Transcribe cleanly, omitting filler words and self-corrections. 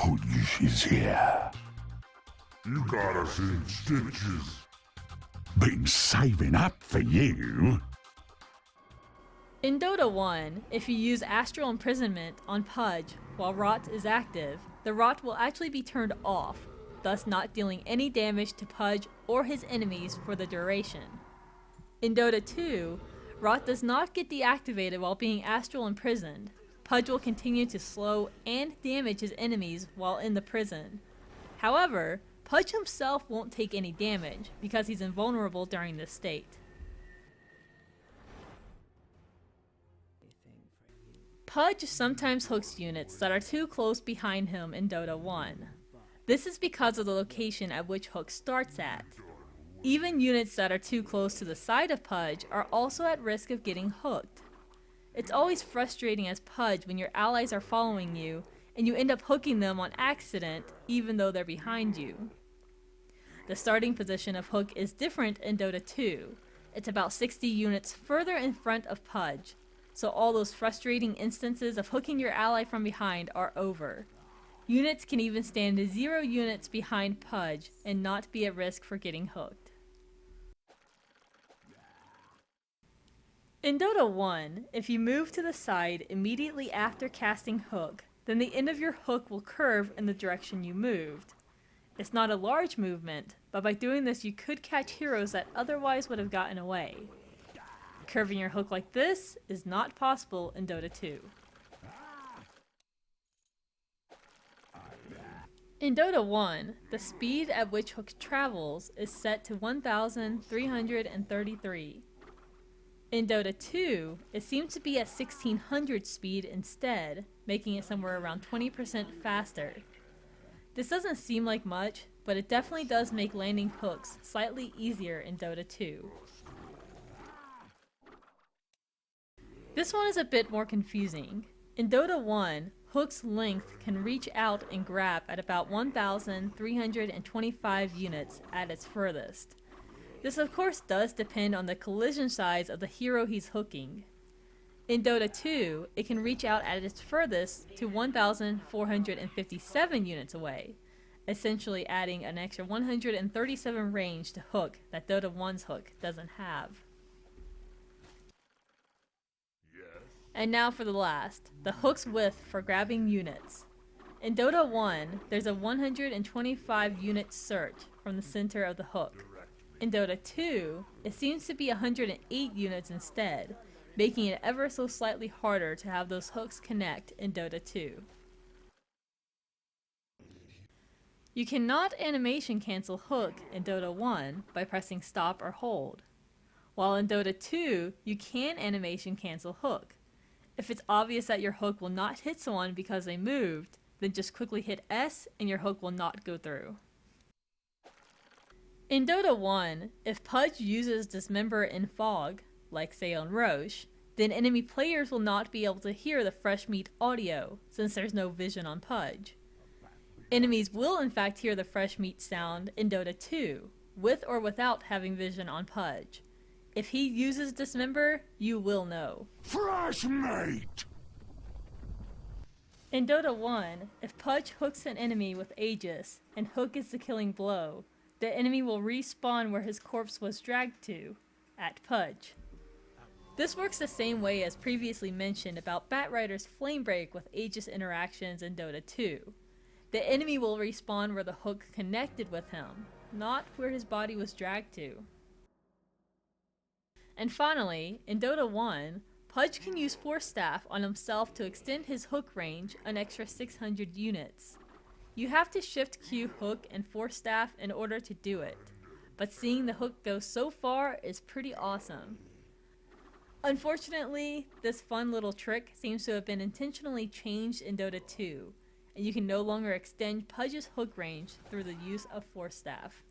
Pudge is here. You got us in stitches. Been saving up for you. In Dota 1, if you use Astral imprisonment on Pudge while Rot is active, the Rot will actually be turned off, thus not dealing any damage to Pudge or his enemies for the duration. In Dota 2, Rot does not get deactivated while being Astral imprisoned. Pudge will continue to slow and damage his enemies while in the prison. However, Pudge himself won't take any damage because he's invulnerable during this state. Pudge sometimes hooks units that are too close behind him in Dota 1. This is because of the location at which hook starts at. Even units that are too close to the side of Pudge are also at risk of getting hooked. It's always frustrating as Pudge when your allies are following you and you end up hooking them on accident even though they're behind you. The starting position of Hook is different in Dota 2. It's about 60 units further in front of Pudge, so all those frustrating instances of hooking your ally from behind are over. Units can even stand 0 units behind Pudge and not be at risk for getting hooked. In Dota 1, if you move to the side immediately after casting Hook, then the end of your hook will curve in the direction you moved. It's not a large movement, but by doing this you could catch heroes that otherwise would have gotten away. Curving your hook like this is not possible in Dota 2. In Dota 1, the speed at which Hook travels is set to 1,333. In Dota 2, it seems to be at 1600 speed instead, making it somewhere around 20% faster. This doesn't seem like much, but it definitely does make landing hooks slightly easier in Dota 2. This one is a bit more confusing. In Dota 1, Hook's length can reach out and grab at about 1,325 units at its furthest. This of course does depend on the collision size of the hero he's hooking. In Dota 2, it can reach out at its furthest to 1,457 units away, essentially adding an extra 137 range to Hook that Dota 1's Hook doesn't have. And now for the last, the Hook's width for grabbing units. In Dota 1, there's a 125 unit search from the center of the hook. In Dota 2, it seems to be 108 units instead, making it ever so slightly harder to have those hooks connect in Dota 2. You cannot animation cancel Hook in Dota 1 by pressing stop or hold, while in Dota 2 you can animation cancel Hook. If it's obvious that your hook will not hit someone because they moved, then just quickly hit S and your hook will not go through. In Dota 1, if Pudge uses Dismember in Fog, like say on Roche, then enemy players will not be able to hear the fresh meat audio, since there's no vision on Pudge. Enemies will in fact hear the fresh meat sound in Dota 2, with or without having vision on Pudge. If he uses Dismember, you will know. Fresh meat! In Dota 1, if Pudge hooks an enemy with Aegis, and Hook is the killing blow, the enemy will respawn where his corpse was dragged to, at Pudge. This works the same way as previously mentioned about Batrider's Flame Break with Aegis interactions in Dota 2. The enemy will respawn where the hook connected with him, not where his body was dragged to. And finally, in Dota 1, Pudge can use Force Staff on himself to extend his hook range an extra 600 units. You have to shift Q Hook and Force Staff in order to do it, but seeing the hook go so far is pretty awesome. Unfortunately, this fun little trick seems to have been intentionally changed in Dota 2, and you can no longer extend Pudge's hook range through the use of Force Staff.